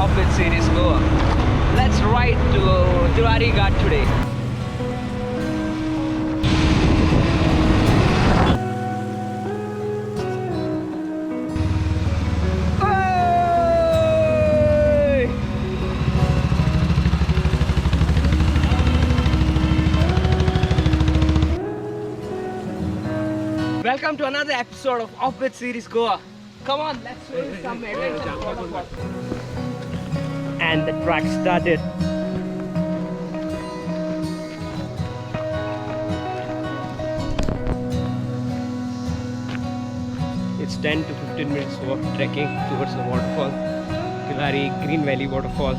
OFFBEAT series Goa. Let's ride to Tilari Ghat today. Hey! Welcome to another episode of OFFBEAT series Goa. Come on, let's show you some adventure waterfalls. And the track started. It's 10 to 15 minutes of trekking towards the waterfall, Tilari Green Valley Waterfall.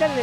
चल